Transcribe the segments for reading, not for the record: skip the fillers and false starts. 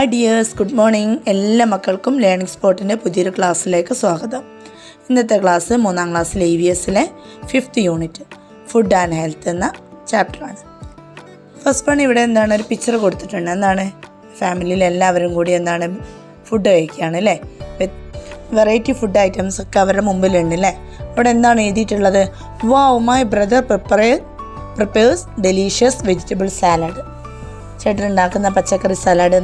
Hi dears, good morning. എല്ലാ മക്കൾക്കും learning സ്പോട്ടിൻ്റെ പുതിയൊരു ക്ലാസ്സിലേക്ക് സ്വാഗതം. ഇന്നത്തെ ക്ലാസ് 3ാം ക്ലാസ്സിലെ EVSലെ 5th unit food and health എന്ന ചാപ്റ്ററാണ്. ഫസ്റ്റ് വൺ ഇവിടെ ഒരു പിക്ചർ കൊടുത്തിട്ടുണ്ട്. എന്താണ്? ഫാമിലിയിൽ എല്ലാവരും കൂടി ഫുഡ് കഴിക്കുകയാണ് അല്ലേ. വെറൈറ്റി ഫുഡ് ഐറ്റംസ് ഒക്കെ അവരുടെ മുമ്പിലുണ്ട് അല്ലേ. അവിടെ എന്താണ് എഴുതിയിട്ടുള്ളത്? Wow, my brother prepares delicious vegetable salad. ചേട്ടൻ ഉണ്ടാക്കുന്ന പച്ചക്കറി സലാഡ്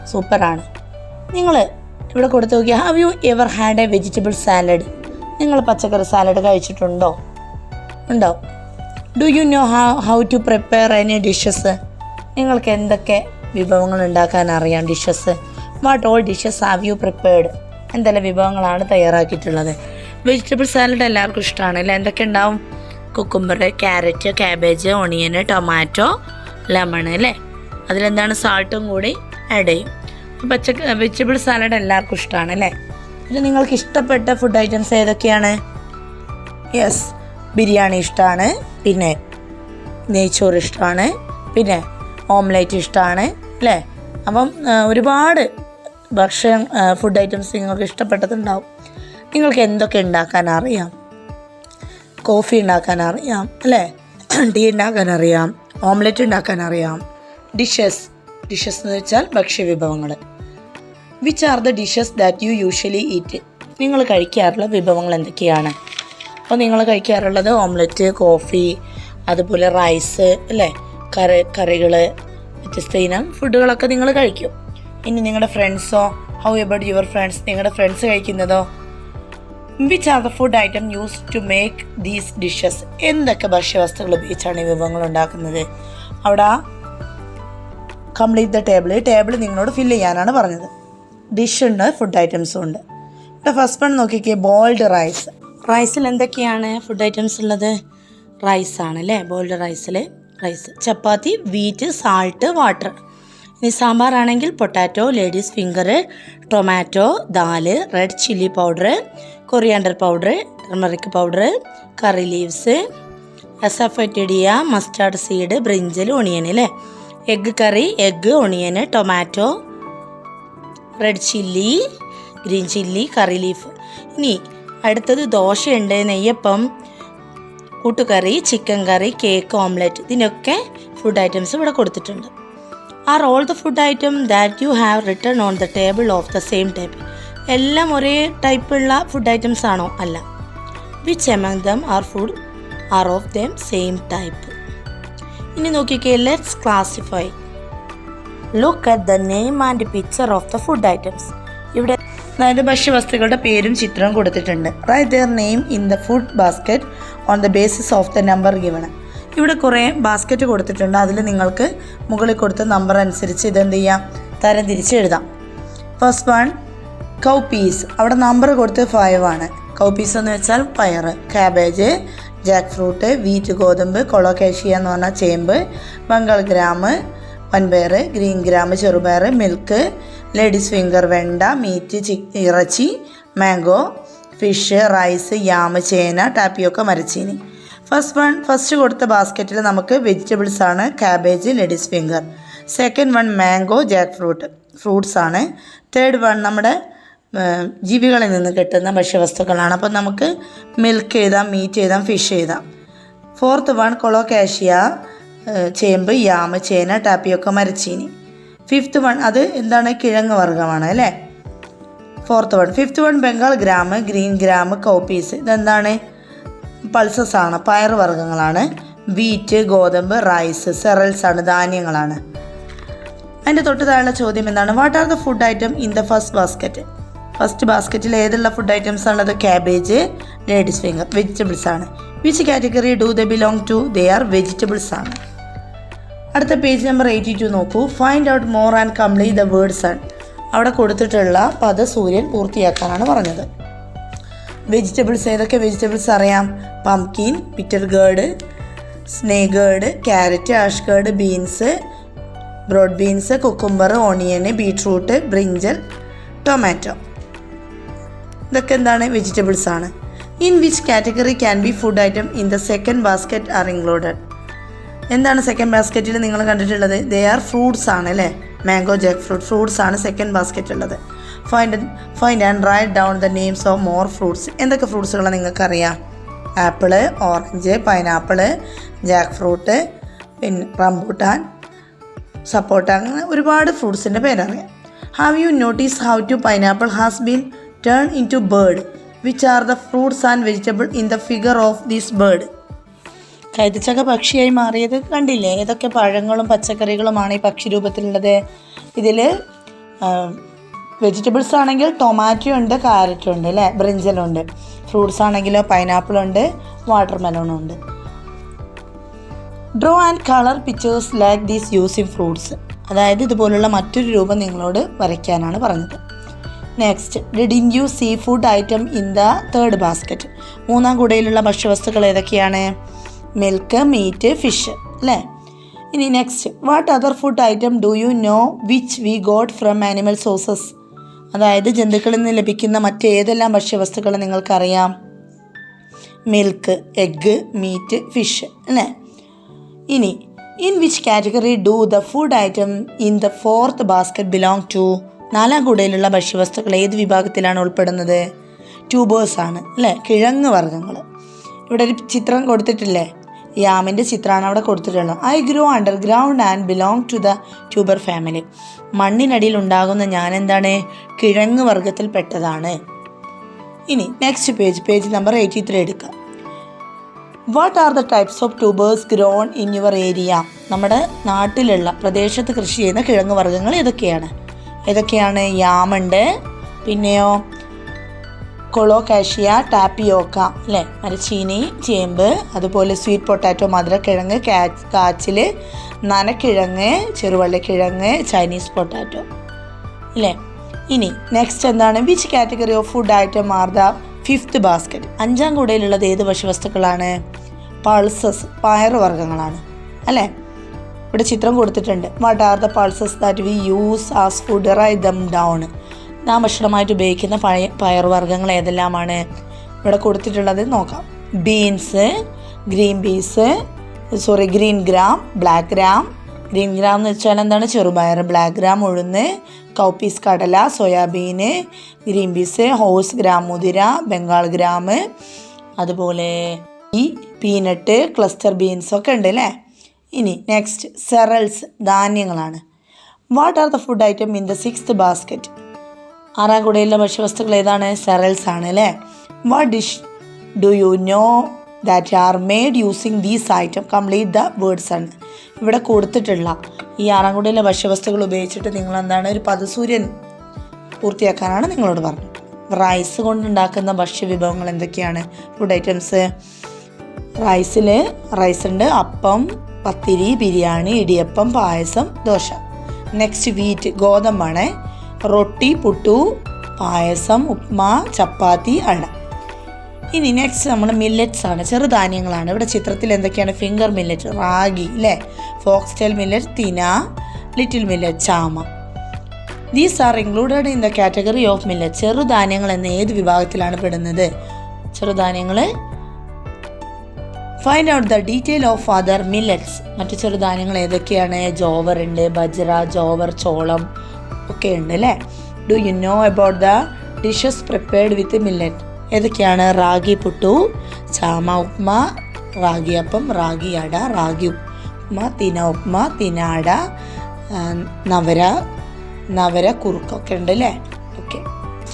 സൂപ്പറാണ്. നിങ്ങൾ ഇവിടെ കൊടുത്തു നോക്കിയാൽ, have you ever had a vegetable salad? നിങ്ങൾ പച്ചക്കറി സാലഡ് കഴിച്ചിട്ടുണ്ടോ? ഉണ്ടോ? Do you know how to prepare any dishes? നിങ്ങൾക്ക് എന്തൊക്കെ വിഭവങ്ങൾ ഉണ്ടാക്കാൻ അറിയാം? Dishes. What all dishes have you prepared? എന്തെല്ലാം വിഭവങ്ങളാണ് തയ്യാറാക്കിയിട്ടുള്ളത്? വെജിറ്റബിൾ സാലഡ് എല്ലാവർക്കും ഇഷ്ടമാണ് അല്ലേ. എന്തൊക്കെ ഉണ്ടാവും? Cucumber, carrot, cabbage, onion, tomato, lemon അല്ലേ. സാൾട്ടും കൂടി ആഡ് ചെയ്യും. വെജിറ്റബിൾ സാലഡ് എല്ലാവർക്കും ഇഷ്ടമാണ് അല്ലേ. പിന്നെ നിങ്ങൾക്ക് ഇഷ്ടപ്പെട്ട ഫുഡ് ഐറ്റംസ് ഏതൊക്കെയാണ്? യെസ്, ബിരിയാണി ഇഷ്ടമാണ്, പിന്നെ നെയ്ച്ചോറ് ഇഷ്ടമാണ്, പിന്നെ ഓംലേറ്റ് ഇഷ്ടമാണ് അല്ലേ. അപ്പം ഒരുപാട് ഫുഡ് ഐറ്റംസ് നിങ്ങൾക്ക് ഇഷ്ടപ്പെട്ടതുണ്ടാവും. നിങ്ങൾക്ക് എന്തൊക്കെ ഉണ്ടാക്കാൻ അറിയാം? കോഫി ഉണ്ടാക്കാൻ അറിയാം അല്ലേ, ടീ ഉണ്ടാക്കാൻ അറിയാം, ഓംലെറ്റ് ഉണ്ടാക്കാൻ അറിയാം. ഡിഷസ് എന്ന് വെച്ചാൽ ഭക്ഷ്യവിഭവങ്ങൾ. Which are the dishes that you usually eat? നിങ്ങൾ കഴിക്കാറുള്ള വിഭവങ്ങൾ എന്തൊക്കെയാണ്? അപ്പോൾ നിങ്ങൾ കഴിക്കാറുള്ളത് ഓംലെറ്റ്, കോഫി, അതുപോലെ റൈസ് അല്ലേ, കറികൾ, വ്യത്യസ്ത ഇനം ഫുഡുകളൊക്കെ നിങ്ങൾ കഴിക്കും. ഇനി നിങ്ങളുടെ ഫ്രണ്ട്സോ? How about your friends? നിങ്ങളുടെ ഫ്രണ്ട്സ് കഴിക്കുന്നതോ? Which are the food item use to make these dishes? എന്തൊക്കെ ഭക്ഷ്യവസ്തുക്കൾ ഉപയോഗിച്ചാണ് ഈ വിഭവങ്ങൾ ഉണ്ടാക്കുന്നത്? അവിടെ കംപ്ലീറ്റ് ദ ടേബിൾ നിങ്ങളോട് ഫില്ല് ചെയ്യാനാണ് പറഞ്ഞത്. ഡിഷ് ഉണ്ട്, ഫുഡ് ഐറ്റംസും ഉണ്ട്. ഇവിടെ ഫസ്റ്റ് വൺ നോക്കിക്കേ, ബോയിൽഡ് റൈസ്. റൈസിൽ എന്തൊക്കെയാണ് ഫുഡ് ഐറ്റംസ് ഉള്ളത്? റൈസാണ് അല്ലേ. Boiled rice, chapati, wheat, salt, water. ഇനി സാമ്പാർ ആണെങ്കിൽ potato, ladies finger, tomato, dal, red chilli powder, coriander powder, turmeric powder, curry leaves, asafoetida, mustard seed, brinjal, onion അല്ലേ. Egg curry, egg, onion, tomato, red chilli, green chilli, curry leaf. ഇനി അടുത്തത് ദോശയുണ്ട്, neyyappam, koottukari, chicken curry, cake, omelette. ഇതിനൊക്കെ food items ഇവിടെ കൊടുത്തിട്ടുണ്ട്. Are all the food item that you have written on the table of the same type? എല്ലാം ഒരേ ടൈപ്പുള്ള food items ആണോ? അല്ല. Which among them are of them same type? ഇനി നോക്കിക്കേ, let's classify. Look at the name and picture of the food items. ഇവിടെ ഭക്ഷ്യവസ്തുക്കളുടെ പേരും ചിത്രവും കൊടുത്തിട്ടുണ്ട്. Write their name in the food basket on the basis of the number given. ഇവിടെ കുറേ basket കൊടുത്തിട്ടുണ്ട്. അതിൽ നിങ്ങൾക്ക് മുകളിൽ കൊടുത്ത നമ്പർ അനുസരിച്ച് ഇതെന്ത് ചെയ്യാം? തരം തിരിച്ച് എഴുതാം. ഫസ്റ്റ് വൺ കൗ പീസ്. അവിടെ നമ്പർ കൊടുത്ത് 5 ആണ്. കൗ പീസ് എന്ന് വെച്ചാൽ പയർ, ക്യാബേജ്, ജാക്ക് ഫ്രൂട്ട്, വീറ്റ് ഗോതമ്പ്, കൊളോക്കേഷ്യ എന്ന് പറഞ്ഞാൽ ചേമ്പ്, ബംഗാൾ ഗ്രാം, വൻപയർ, ഗ്രീൻ ഗ്രാം ചെറുപയർ, മിൽക്ക്, ലേഡീസ് ഫിംഗർ വെണ്ട, മീറ്റ് ഇറച്ചി, മാംഗോ, ഫിഷ്, റൈസ്, യാം, ചേന, ടാപ്പിയൊക്കെ, മരച്ചീനി. ഫസ്റ്റ് കൊടുത്ത ബാസ്ക്കറ്റിൽ നമുക്ക് വെജിറ്റബിൾസ് ആണ്, cabbage, ladies finger. Second one mango, Jack fruits ആണ്. തേർഡ് വൺ നമ്മുടെ ജീവികളിൽ നിന്ന് കിട്ടുന്ന ഭക്ഷ്യവസ്തുക്കളാണ്. അപ്പം നമുക്ക് മിൽക്ക് എഴുതാം, മീറ്റ് എഴുതാം, ഫിഷ് എഴുതാം. ഫോർത്ത് വൺ കൊളോക്കാഷ്യ, ചേമ്പ്, യാം, ചേന, ടാപ്പിയൊക്കെ, മരച്ചീനി. ഫിഫ്ത്ത് വൺ അത് കിഴങ്ങ് വർഗ്ഗമാണ് അല്ലേ. Fifth one Bengal gram, green gram, cowpeas. ഇതെന്താണ്? പൾസസ് ആണ്, പയർ വർഗ്ഗങ്ങളാണ്. വീറ്റ്, ഗോതമ്പ്, റൈസ്, സെറൽസ് ആണ്, ധാന്യങ്ങളാണ്. അതിൻ്റെ തൊട്ട് താഴെയുള്ള ചോദ്യം എന്താണ്? What are the food item in the first basket? First ബാസ്ക്കറ്റിൽ ഏതുള്ള ഫുഡ് ഐറ്റംസ് ആണത്? ക്യാബേജ്, ലേഡീസ് ഫിംഗർ, വെജിറ്റബിൾസ് ആണ്. Which category do the belong to? They are vegetables ആണ്. അടുത്ത പേജ് നമ്പർ 82 നോക്കൂ. Find out more and complete the words ആണ്. അവിടെ കൊടുത്തിട്ടുള്ള പദസൂര്യൻ പൂർത്തിയാക്കാനാണ് പറഞ്ഞത്. വെജിറ്റബിൾസ് ഏതൊക്കെ വെജിറ്റബിൾസ് അറിയാം? Pumpkin, bitter gourd, snake gourd, carrot, ash gourd, beans, broad beans, cucumber, onion, beetroot, brinjal, tomato. ഇതൊക്കെ വെജിറ്റബിൾസ് ആണ്. In which category can be food item in the second basket are included? എന്താണ് second ബാസ്ക്കറ്റിൽ നിങ്ങൾ കണ്ടിട്ടുള്ളത്? They are fruits ആണ് അല്ലേ? Mango, jackfruit, fruits ആണ് second basket ഉള്ളത്. Find and write down the names of more fruits. എന്തൊക്കെ ഫ്രൂട്ട്സുകളാണ് നിങ്ങൾക്കറിയാം? Apple, orange, pineapple, Jack fruit, പിന്നെ റംബൂട്ടാൻ, സപ്പോട്ട, അങ്ങനെ ഒരുപാട് ഫ്രൂട്ട്സിൻ്റെ പേരറിയാം. Have you notice how to pineapple has been turn into bird? Which are the fruits and vegetable in the figure of this bird? കൈതച്ചക്ക പക്ഷിയായി മാറിയത് കണ്ടില്ലേ? ഏതൊക്കെ പഴങ്ങളും പച്ചക്കറികളുമാണ് ഈ പക്ഷി രൂപത്തിലുള്ളത്? ഇതിൽ വെജിറ്റബിൾസ് ആണെങ്കിൽ ടൊമാറ്റോ ഉണ്ട്, ക്യാരറ്റ് ഉണ്ട് അല്ലേ, ബ്രിഞ്ചലുണ്ട്. ഫ്രൂട്ട്സ് ആണെങ്കിലോ പൈനാപ്പിളുണ്ട്, വാട്ടർമെലോണും ഉണ്ട്. Draw and colour pictures like these using fruits. അതായത് ഇതുപോലുള്ള മറ്റൊരു രൂപം നിങ്ങളോട് വരയ്ക്കാനാണ് പറഞ്ഞത്. Next, didn't you sea food item in the third basket? മൂന്നാം കൂടയിലുള്ള ഭക്ഷ്യവസ്തുക്കൾ ഏതൊക്കെയാണ്? മിൽക്ക്, മീറ്റ്, ഫിഷ് അല്ലേ? ഇനി next, what other food item do you know which we got from animal sources? അതായത് ജന്തുക്കളിൽ നിന്ന് ലഭിക്കുന്ന മറ്റേതെല്ലാം ഭക്ഷ്യവസ്തുക്കൾ നിങ്ങൾക്കറിയാം? മിൽക്ക്, എഗ്ഗ്, മീറ്റ്, ഫിഷ് അല്ലേ? ഇനി in which category do the food item in the fourth basket belong to? നാലാം കൂടയിലുള്ള ഭക്ഷ്യവസ്തുക്കൾ ഏത് വിഭാഗത്തിലാണ് ഉൾപ്പെടുന്നത്? ട്യൂബേഴ്സ് ആണ് അല്ലേ, കിഴങ്ങ് വർഗ്ഗങ്ങൾ. ഇവിടെ ഒരു ചിത്രം കൊടുത്തിട്ടില്ലേ? യാമിൻ്റെ ചിത്രമാണ് അവിടെ കൊടുത്തിട്ടുള്ളത്. I grow underground and belong to the tuber family. മണ്ണിനടിയിൽ ഉണ്ടാകുന്ന ഞാൻ എന്താണ്? കിഴങ്ങ് വർഗ്ഗത്തിൽപ്പെട്ടതാണ്. ഇനി നെക്സ്റ്റ് പേജ് നമ്പർ 83 എടുക്കുക. What are the types of tubers grown in your area? നമ്മുടെ നാട്ടിലുള്ള പ്രദേശത്ത് കൃഷി ചെയ്യുന്ന കിഴങ്ങ് വർഗ്ഗങ്ങൾ ഏതൊക്കെയാണ്? യാമുണ്ട്, പിന്നെയോ കൊളോകാഷ്യ, ടാപ്പിയോക്ക അല്ലേ, മരച്ചീനി, ചേമ്പ്, അതുപോലെ സ്വീറ്റ് പൊട്ടാറ്റോ, മധുരക്കിഴങ്ങ്, കാച്ചിൽ, നനക്കിഴങ്ങ്, ചെറുവള്ളിക്കിഴങ്ങ്, ചൈനീസ് പൊട്ടാറ്റോ അല്ലേ? ഇനി നെക്സ്റ്റ് എന്താണ്? Which category of food item are the fifth basket? അഞ്ചാം കൂടയിലുള്ളത് ഏത് ഭക്ഷ്യവസ്തുക്കളാണ്? പൾസസ്, പയറുവർഗ്ഗങ്ങളാണ് അല്ലേ? ഇവിടെ ചിത്രം കൊടുത്തിട്ടുണ്ട്. What are the pulses that we use as food? Write them down. നാം ഭക്ഷണമായിട്ട് ഉപയോഗിക്കുന്ന പയറുവർഗ്ഗങ്ങൾ ഏതെല്ലാമാണ്? ഇവിടെ കൊടുത്തിട്ടുള്ളത് നോക്കാം. Beans, green gram, black gram. Green gram എന്ന് വെച്ചാൽ എന്താണ്? ചെറുപയർ. ബ്ലാക്ക് ഗ്രാം ഉഴുന്ന്, കൗപ്പീസ് കടല, soybean, green peas, horse gram മുതിര, ബംഗാൾ ഗ്രാം, അതുപോലെ ഈ പീനട്ട്, ക്ലസ്റ്റർ ബീൻസ് ഒക്കെ ഉണ്ട് അല്ലേ? ഇനി നെക്സ്റ്റ്, സെറൽസ്, ധാന്യങ്ങളാണ്. What are the food item in the sixth basket? ആറാം കൂടയിലുള്ള ഭക്ഷ്യവസ്തുക്കൾ ഏതാണ്? സെറൽസ് ആണ് അല്ലേ? What dish do you know that are made using these item? Complete the words ആണ് ഇവിടെ കൊടുത്തിട്ടുള്ള ഈ ആറാം കൂടയിലെ ഭക്ഷ്യവസ്തുക്കൾ ഉപയോഗിച്ചിട്ട് നിങ്ങൾ എന്താണ് ഒരു പദസൂര്യൻ പൂർത്തിയാക്കാനാണ് നിങ്ങളോട് പറഞ്ഞത്. റൈസ് കൊണ്ടുണ്ടാക്കുന്ന ഭക്ഷ്യവിഭവങ്ങൾ എന്തൊക്കെയാണ്? Food items. റൈസ് ഉണ്ട്, അപ്പം, പത്തിരി, ബിരിയാണി, ഇടിയപ്പം, പായസം, ദോശ. നെക്സ്റ്റ്, വീറ്റ്, ഗോതമ്പാണ്. റൊട്ടി, പുട്ടു, പായസം, ഉപ്മാ, ചപ്പാത്തി, അട. ഇനി നെക്സ്റ്റ് നമ്മൾ മില്ലറ്റ്സ് ആണ്, ചെറുധാന്യങ്ങളാണ്. ഇവിടെ ചിത്രത്തിൽ എന്തൊക്കെയാണ്? ഫിംഗർ മില്ലറ്റ്, റാഗി അല്ലേ, ഫോക്സ്റ്റൈൽ മില്ലറ്റ്, തിന, ലിറ്റിൽ മില്ലറ്റ്, ചാമ. These are included in the category of millet. ചെറുധാന്യങ്ങൾ എന്ന ഏത് വിഭാഗത്തിലാണ് പെടുന്നത്? ചെറുധാന്യങ്ങൾ. Find out the detail of other millets. മറ്റു ചെറുധാന്യങ്ങൾ ഏതൊക്കെയാണ്? ജോവർ ഉണ്ട്, ബജ്ര, ജോവർ, ചോളം ഒക്കെ ഉണ്ട് അല്ലേ? Do you know about the dishes prepared with millet? ഏതൊക്കെയാണ്? റാഗി പുട്ടു, ചാമ ഉപ്മ, റാഗി അപ്പം, റാഗി അട, റാഗി ഉപ്മ, തിന ഉപ്മ, തിന അട, നവര കുറുക്കൊക്കെ ഉണ്ട് അല്ലേ? ഓക്കെ,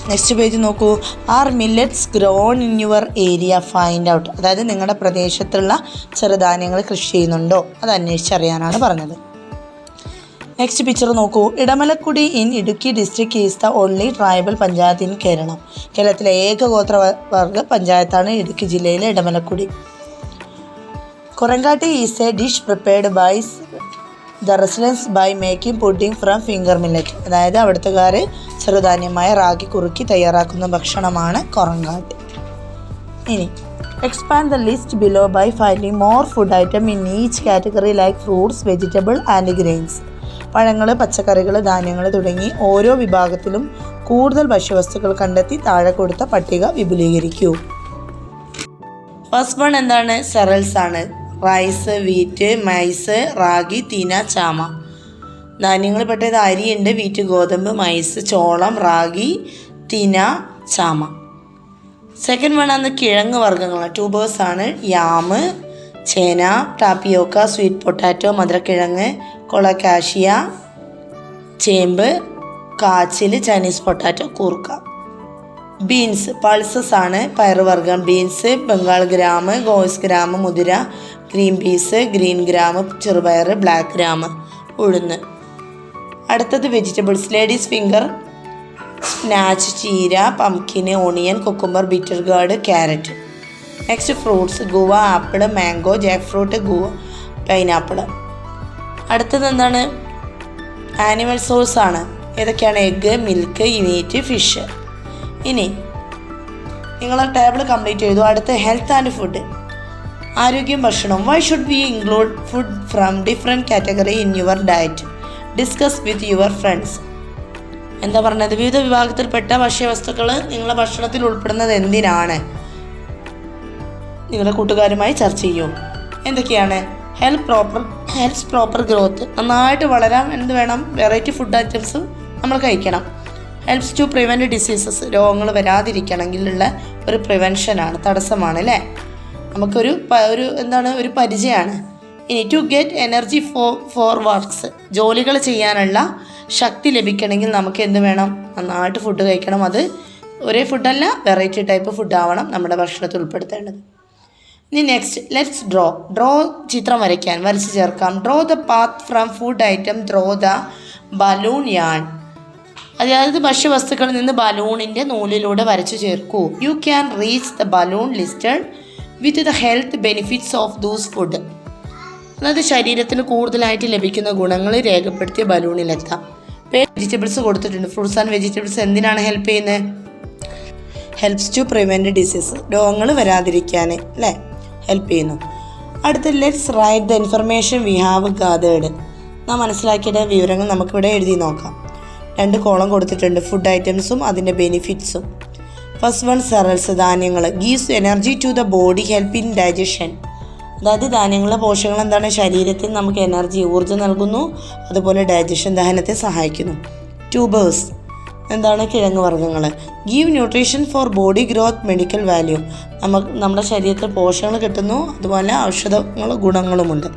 നെക്സ്റ്റ് പേജ് നോക്കൂ. Are millets grown in your area? Find out. അതായത് നിങ്ങളുടെ പ്രദേശത്തുള്ള ചെറുധാന്യങ്ങൾ കൃഷി ചെയ്യുന്നുണ്ടോ അത് അന്വേഷിച്ചറിയാനാണ് പറഞ്ഞത്. നെക്സ്റ്റ് പിക്ചർ നോക്കൂ. Edamalakkudy in Idukki district is the only tribal panchayat in Kerala. കേരളത്തിലെ ഏക ഗോത്രവർഗ പഞ്ചായത്താണ് ഇടുക്കി ജില്ലയിലെ Edamalakkudy. Korangatti is a dish prepared by the residence by making pudding from finger millet. അതായത് അവിടുത്തുകാർ ചെറുധാന്യമായ റാഗി കുറുക്കി തയ്യാറാക്കുന്ന ഭക്ഷണമാണ് കൊറങ്കാട്ടി. ഇനി expand the list below by finding more food item in each category like fruits, vegetable and grains. പഴങ്ങൾ, പച്ചക്കറികൾ, ധാന്യങ്ങൾ തുടങ്ങി ഓരോ വിഭാഗത്തിലും കൂടുതൽ ഭക്ഷ്യവസ്തുക്കൾ കണ്ടെത്തി താഴെ കൊടുത്ത പട്ടിക വിപുലീകരിക്കൂ. ഫസ്റ്റ് വൺ എന്താണ്? സെറൽസ് ആണ്. റൈസ്, വീറ്റ്, മൈസ്, റാഗി, തിന, ചാമ. ധാന്യങ്ങൾ പെട്ടത് അരിയുണ്ട്, വീറ്റ്, ഗോതമ്പ്, മൈസ്, ചോളം, റാഗി, തിന, ചാമ. സെക്കൻഡ് വൺ ആണ് കിഴങ്ങ് വർഗ്ഗങ്ങളാണ്, ട്യൂബേഴ്സാണ്. യാമ്, ചേന, ടാപ്പിയോക്ക, സ്വീറ്റ് പൊട്ടാറ്റോ, മധുരക്കിഴങ്ങ്, കൊളക്കാഷിയ, ചേമ്പ്, കാച്ചിൽ, ചൈനീസ് പൊട്ടാറ്റോ, കൂർക്ക. ബീൻസ്, പൾസസ് ആണ്, പയറുവർഗ്ഗം. Beans, Bengal gram, horse gram, മുതിര, ഗ്രീൻ പീസ്, ഗ്രീൻ ഗ്രാം, ചെറുപയർ, ബ്ലാക്ക് ഗ്രാം, ഉഴുന്ന്. അടുത്തത് വെജിറ്റബിൾസ്. ലേഡീസ് ഫിംഗർ, സ്പിനാച്ച്, ചീര, pumpkin, onion, cucumber, bitter gourd, carrot. Next fruits. Guava, apple, mango, jackfruit, pineapple. അടുത്തത് എന്താണ്? Animal source ആണ്. ഏതൊക്കെയാണ്? Egg, milk, meat, fish. ഇനി നിങ്ങൾ ടേബിൾ കംപ്ലീറ്റ് ചെയ്തു. അടുത്ത ഹെൽത്ത് ആൻഡ് ഫുഡ്, ആരോഗ്യം, ഭക്ഷണം. Why should we include food from different category in your diet? Discuss with your friends. എന്താ പറഞ്ഞത്? വിവിധ വിഭാഗത്തിൽപ്പെട്ട ഭക്ഷ്യവസ്തുക്കൾ നിങ്ങളുടെ ഭക്ഷണത്തിൽ ഉൾപ്പെടുന്നത് എന്തിനാണ്? നിങ്ങളുടെ കൂട്ടുകാരുമായി ചർച്ച ചെയ്യൂ. എന്തൊക്കെയാണ്? Helps proper growth. നന്നായിട്ട് വളരാൻ എന്ത് വേണം? വെറൈറ്റി ഫുഡ് ഐറ്റംസ് നമ്മൾ കഴിക്കണം. Helps to prevent diseases. രോഗങ്ങൾ വരാതിരിക്കണമെങ്കിലുള്ള ഒരു പ്രിവെൻഷനാണ്, തടസ്സമാണ് അല്ലേ? നമുക്കൊരു എന്താണ്, ഒരു പരിചയമാണ്. ഇനി to get energy for works. ജോലികൾ ചെയ്യാനുള്ള ശക്തി ലഭിക്കണമെങ്കിൽ നമുക്ക് എന്ത് വേണം? നന്നായിട്ട് ഫുഡ് കഴിക്കണം. അത് ഒരേ ഫുഡല്ല, വെറൈറ്റി ടൈപ്പ് ഫുഡ് ആവണം നമ്മുടെ ഭക്ഷണത്തിൽ ഉൾപ്പെടുത്തേണ്ടത്. ഇനി നെക്സ്റ്റ്, ലെറ്റ്സ് ഡ്രോ ചിത്രം വരച്ച് ചേർക്കാം. Draw the path from food item through the balloon yarn. അതായത് ഭക്ഷ്യവസ്തുക്കളിൽ നിന്ന് ബലൂണിൻ്റെ നൂലിലൂടെ വരച്ചു ചേർക്കൂ. You can reach the balloon listed with the health benefits of those food. അതായത് ശരീരത്തിന് കൂടുതലായിട്ട് ലഭിക്കുന്ന ഗുണങ്ങൾ രേഖപ്പെടുത്തിയ ബലൂണിലെത്താം. വെജിറ്റബിൾസ് കൊടുത്തിട്ടുണ്ട്. ഫ്രൂട്ട്സ് ആൻഡ് വെജിറ്റബിൾസ് എന്തിനാണ് ഹെൽപ്പ് ചെയ്യുന്നത്? Helps to prevent disease. രോഗങ്ങൾ വരാതിരിക്കാൻ അല്ലേ ഹെൽപ്പ് ചെയ്യുന്നു. അടുത്ത let's write the information we have gathered. നാം മനസ്സിലാക്കിയ വിവരങ്ങൾ നമുക്കിവിടെ എഴുതി നോക്കാം. 2 കോളം കൊടുത്തിട്ടുണ്ട്, ഫുഡ് ഐറ്റംസും അതിൻ്റെ ബെനിഫിറ്റ്സും. ഫസ്റ്റ് വൺ, സെറൽസ്, ധാന്യങ്ങൾ. Gives energy to the body, help in digestion. അതായത് ധാന്യങ്ങളിലെ പോഷകങ്ങൾ എന്താണ്? ശരീരത്തിന് നമുക്ക് എനർജി, ഊർജ്ജം നൽകുന്നു, അതുപോലെ ഡൈജഷൻ, ദഹനത്തെ സഹായിക്കുന്നു. ട്യൂബേഴ്സ് എന്താണ്? കിഴങ്ങ് വർഗ്ഗങ്ങൾ. Give nutrition for body growth, medical value. നമ്മുടെ ശരീരത്തിൽ പോഷകങ്ങൾ കിട്ടുന്നു, അതുപോലെ ഔഷധങ്ങൾ ഗുണങ്ങളുമുണ്ട്.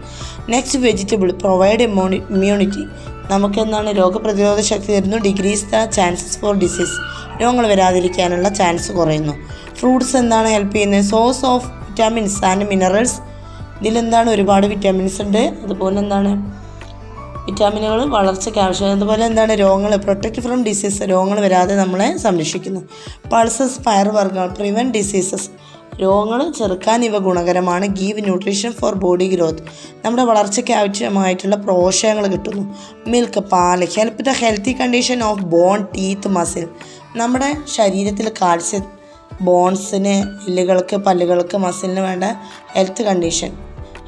Next, vegetable, provide immunity. നമുക്ക് എന്താണ്? രോഗപ്രതിരോധ ശക്തി തരുന്നു. Decrease the chances for disease. രോഗങ്ങൾ വരാതിരിക്കാനുള്ള ചാൻസ് കുറയുന്നു. ഫ്രൂട്ട്സ് എന്താണ് ഹെൽപ്പ് ചെയ്യുന്നത്? Source of vitamins and minerals. ഇതിലെന്താണ്? ഒരുപാട് വിറ്റാമിൻസ് ഉണ്ട്, അതുപോലെ എന്താണ്? വിറ്റാമിനുകൾ വളർച്ചയ്ക്ക് ആവശ്യം. അതുപോലെ എന്താണ്? രോഗങ്ങൾ, പ്രൊട്ടക്റ്റ് ഫ്രം ഡിസീസ്. രോഗങ്ങൾ വരാതെ നമ്മളെ സംരക്ഷിക്കുന്നു. പൾസസ്, പയറുവർഗ്ഗങ്ങൾ, പ്രിവെൻറ്റ് ഡിസീസസ്. രോഗങ്ങൾ ചെറുക്കാൻ ഇവ ഗുണകരമാണ്. Give nutrition for body growth. നമ്മുടെ വളർച്ചയ്ക്ക് ആവശ്യമായിട്ടുള്ള പോഷകങ്ങൾ കിട്ടുന്നു. മിൽക്ക്, പാല്. Help the healthy condition of bone, teeth, muscle. നമ്മുടെ ശരീരത്തിൽ കാൽസ്യം, ബോൺസിന്, എല്ലുകൾക്ക്, പല്ലുകൾക്ക്, മസിലിന് വേണ്ട ഹെൽത്ത് കണ്ടീഷൻ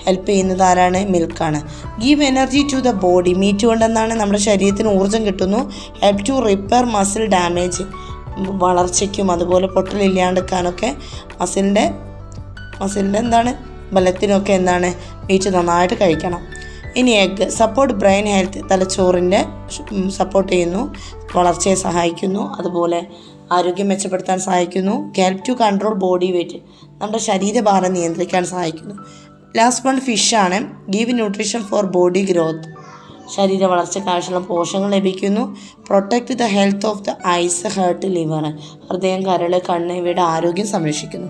ഹെൽപ്പ് ചെയ്യുന്നത് ആരാണ്? മിൽക്കാണ്. Give energy to the body. Meat കൊണ്ടെന്നാണ് നമ്മുടെ ശരീരത്തിന് ഊർജ്ജം കിട്ടുന്നു. Help to repair muscle damage. വളർച്ചയ്ക്കും അതുപോലെ പൊട്ടലില്ലാണ്ടിരിക്കാനൊക്കെ മസിലിൻ്റെ എന്താണ്? ബലത്തിനൊക്കെ എന്താണ്? മീറ്റ് നന്നായിട്ട് കഴിക്കണം. ഇനി എഗ്ഗ്, സപ്പോർട്ട് ബ്രെയിൻ ഹെൽത്ത്. തലച്ചോറിൻ്റെ സപ്പോർട്ട് ചെയ്യുന്നു, വളർച്ചയെ സഹായിക്കുന്നു, അതുപോലെ ആരോഗ്യം മെച്ചപ്പെടുത്താൻ സഹായിക്കുന്നു. Help to control body weight. നമ്മുടെ ശരീരഭാരം നിയന്ത്രിക്കാൻ സഹായിക്കുന്നു. ലാസ്റ്റ് വൺ, ഫിഷാണ്. Give nutrition for body growth. ശരീര വളർച്ചയ്ക്ക് ആവശ്യമുള്ള പോഷകങ്ങൾ ലഭിക്കുന്നു. Protect the health of the eyes, heart, liver. ഹൃദയം, കരൾ, കണ്ണ് ഇവയുടെ ആരോഗ്യം സംരക്ഷിക്കുന്നു.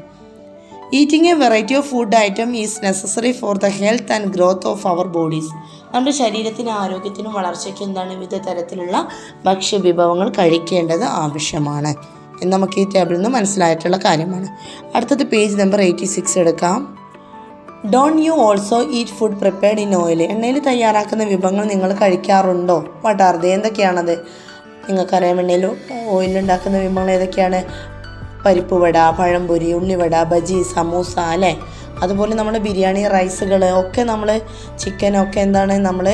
Eating a variety of food item is necessary for the health and growth of our bodies. നമ്മുടെ ശരീരത്തിനും ആരോഗ്യത്തിനും വളർച്ചയ്ക്കും എന്താണ്? വിവിധ തരത്തിലുള്ള ഭക്ഷ്യവിഭവങ്ങൾ കഴിക്കേണ്ടത് ആവശ്യമാണ് എന്ന് നമുക്ക് ഈ ടേബിളിൽ നിന്ന് മനസ്സിലായിട്ടുള്ള കാര്യമാണ്. അടുത്തത് പേജ് നമ്പർ 86 എടുക്കാം. Don't you also eat food prepared in oil. എണ്ണയിൽ തയ്യാറാക്കുന്ന വിഭവങ്ങൾ നിങ്ങൾ കഴിക്കാറുണ്ടോ? What are they? എന്തൊക്കെയാണത്? നിങ്ങൾക്കറിയാം, എണ്ണയിൽ ഓയിലുണ്ടാക്കുന്ന വിഭവങ്ങൾ ഏതൊക്കെയാണ്? പരിപ്പ് വട, പഴംപൊരി, ഉള്ളിവട, ബജി, സമൂസ അല്ലേ? അതുപോലെ നമ്മൾ ബിരിയാണി റൈസുകൾ ഒക്കെ നമ്മൾ ചിക്കനൊക്കെ എന്താണ് നമ്മൾ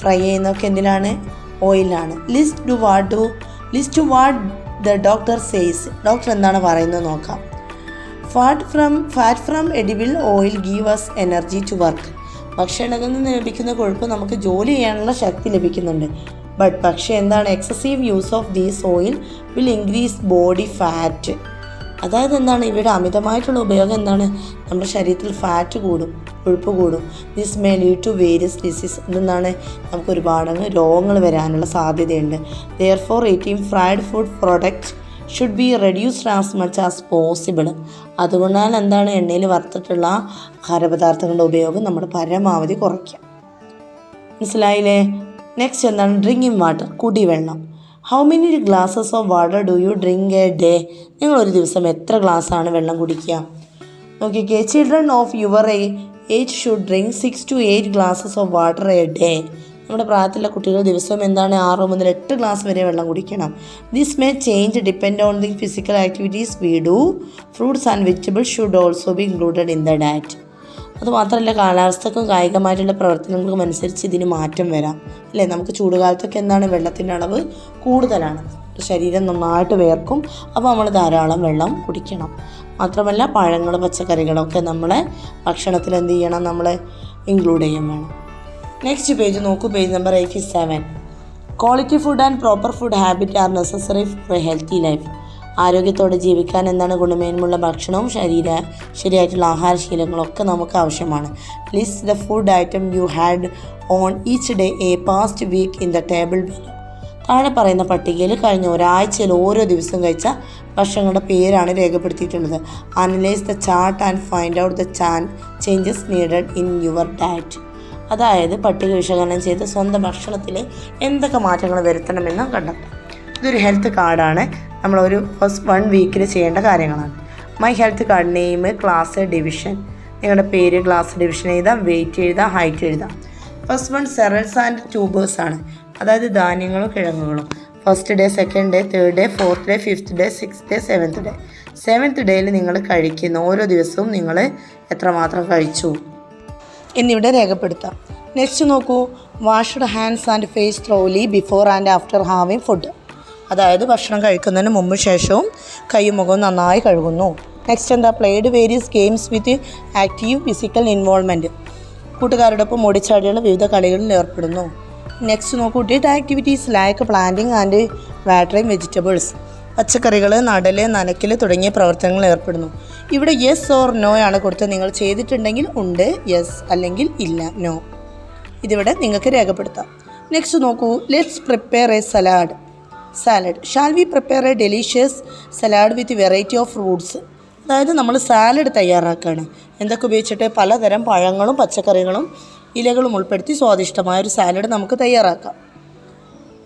ഫ്രൈ ചെയ്യുന്നതൊക്കെ എന്തിനാണ്? ഓയിലാണ്. List what the doctor says. Doctor എന്താണ് പറയുന്നത് നോക്കാം. Fat from edible oil give us energy to work. ഭക്ഷണത്തിൽ നിന്ന് ലഭിക്കുന്ന കൊഴുപ്പ് നമുക്ക് ജോലി ചെയ്യാനുള്ള ശക്തി ലഭിക്കുന്നുണ്ട്. പക്ഷേ എന്താണ്, excessive use of these oil will increase body fat. അതായത് എന്താണ്, ഇവയുടെ അമിതമായിട്ടുള്ള ഉപയോഗം എന്താണ്, നമ്മുടെ ശരീരത്തിൽ ഫാറ്റ് കൂടും, കൊഴുപ്പ് കൂടും. This may lead to various disease. എന്താണ്, നമുക്ക് ഒരുപാട് രോഗങ്ങൾ വരാനുള്ള സാധ്യതയുണ്ട്. Therefore eating fried food product should be reduced as much as possible. അതുകൊണ്ടാണ് എന്താണ്, എണ്ണയിൽ വറുത്തിട്ടുള്ള ആഹാരപദാർത്ഥങ്ങളുടെ ഉപയോഗം നമ്മൾ പരമാവധി കുറയ്ക്കാം. മനസ്സിലായില്ലേ? നെക്സ്റ്റ് എന്താണ്, ഡ്രിങ്കിങ് വാട്ടർ, കുടിവെള്ളം. How many glasses of water do you drink A day? നിങ്ങളൊരു ദിവസം എത്ര ഗ്ലാസ്സാണ് വെള്ളം കുടിക്കുക? നോക്കിക്കേ, children of your age should drink 6 to 8 glasses of water A day. നമ്മുടെ പ്രായത്തിലുള്ള കുട്ടികൾ ദിവസവും എന്താണ് 6 മുതൽ 8 ഗ്ലാസ് വരെ വെള്ളം കുടിക്കണം. This may change depend on the physical activities we do. Fruits and vegetables should also be included in the diet. അതുമാത്രമല്ല, കാലാവസ്ഥക്കും കായികമായിട്ടുള്ള പ്രവർത്തനങ്ങൾക്കും അനുസരിച്ച് ഇതിന് മാറ്റം വരാം അല്ലേ. നമുക്ക് ചൂടുകാലത്തൊക്കെ എന്താണ്, വെള്ളത്തിൻ്റെ അളവ് കൂടുതലാണ്, ശരീരം നന്നായിട്ട് വേർക്കും. അപ്പോൾ നമ്മൾ ധാരാളം വെള്ളം കുടിക്കണം. മാത്രമല്ല, പഴങ്ങൾ പച്ചക്കറികളൊക്കെ നമ്മളെ ഭക്ഷണത്തിൽ എന്ത് ചെയ്യണം, നമ്മൾ ഇൻക്ലൂഡ് ചെയ്യാൻ വേണം. നെക്സ്റ്റ് പേജ് നോക്കൂ, page number 87. Quality food and proper food habit are necessary for a healthy life. ആരോഗ്യത്തോടെ ജീവിക്കാൻ എന്താണ്, ഗുണമേന്മയുള്ള ഭക്ഷണവും ശരിയായിട്ടുള്ള ആഹാരശീലങ്ങളൊക്കെ നമുക്ക് ആവശ്യമാണ്. List the food item you had on each day a past week in the table below. താഴെ പറയുന്ന പട്ടികയിൽ കഴിഞ്ഞ ഒരാഴ്ചയിൽ ഓരോ ദിവസവും കഴിച്ച ഭക്ഷണങ്ങളുടെ പേരാണ് രേഖപ്പെടുത്തിയിട്ടുള്ളത്. Analyse the chart and find out the changes needed in your diet. അതായത് പട്ടിക വിശകലനം ചെയ്ത് സ്വന്തം ഭക്ഷണത്തിൽ എന്തൊക്കെ മാറ്റങ്ങൾ വരുത്തണമെന്ന് കണ്ടെത്താം. ഇതൊരു ഹെൽത്ത് കാർഡാണ്. നമ്മളൊരു ഫസ്റ്റ് 1 വീക്കിൽ ചെയ്യേണ്ട കാര്യങ്ങളാണ്. My health card name, class, division. നിങ്ങളുടെ പേര്, ക്ലാസ്, ഡിവിഷൻ എഴുതാം, വെയിറ്റ് എഴുതാം, ഹൈറ്റ് എഴുതാം. ഫസ്റ്റ് 1 സെറൽസ് ആൻഡ് ട്യൂബേഴ്സ് ആണ്, അതായത് ധാന്യങ്ങളും കിഴങ്ങുകളും. First day, second day, third day, fourth day, fifth day, sixth day, seventh day. Seventh ഡേയിൽ നിങ്ങൾ കഴിക്കുന്ന ഓരോ ദിവസവും നിങ്ങൾ എത്രമാത്രം കഴിച്ചു എന്നിവിടെ രേഖപ്പെടുത്താം. നെക്സ്റ്റ് നോക്കൂ, washed hands and face thoroughly before and after having food. അതായത് ഭക്ഷണം കഴിക്കുന്നതിന് മുമ്പ് ശേഷവും കൈയും മുഖവും നന്നായി കഴുകുന്നു. നെക്സ്റ്റ് എന്താ, played various games with active physical involvement. കൂട്ടുകാരോടൊപ്പം ഓടിച്ചാടിയുള്ള വിവിധ കളികളിൽ ഏർപ്പെടുന്നു. നെക്സ്റ്റ് നോക്കൂ, did activities like planting and watering vegetables. പച്ചക്കറികൾ നടൽ, നനയ്ക്കൽ തുടങ്ങിയ പ്രവർത്തനങ്ങൾ ഏർപ്പെടുന്നു. ഇവിടെ യെസ് ഓർ നോ ആണ് കൊടുത്തത്. നിങ്ങൾ ചെയ്തിട്ടുണ്ടെങ്കിൽ ഉണ്ട് യെസ്, അല്ലെങ്കിൽ ഇല്ല നോ. ഇതിവിടെ നിങ്ങൾക്ക് രേഖപ്പെടുത്താം. നെക്സ്റ്റ് നോക്കൂ, let's prepare a salad. Shall we prepare A delicious salad with variety of fruits. അതായത് നമ്മൾ സാലഡ് തയ്യാറാക്കുകയാണ്. എന്തൊക്കെ ഉപയോഗിച്ചിട്ട്? പലതരം പഴങ്ങളും പച്ചക്കറികളും ഇലകളും ഉൾപ്പെടുത്തി സ്വാദിഷ്ടമായ ഒരു സാലഡ് നമുക്ക് തയ്യാറാക്കാം.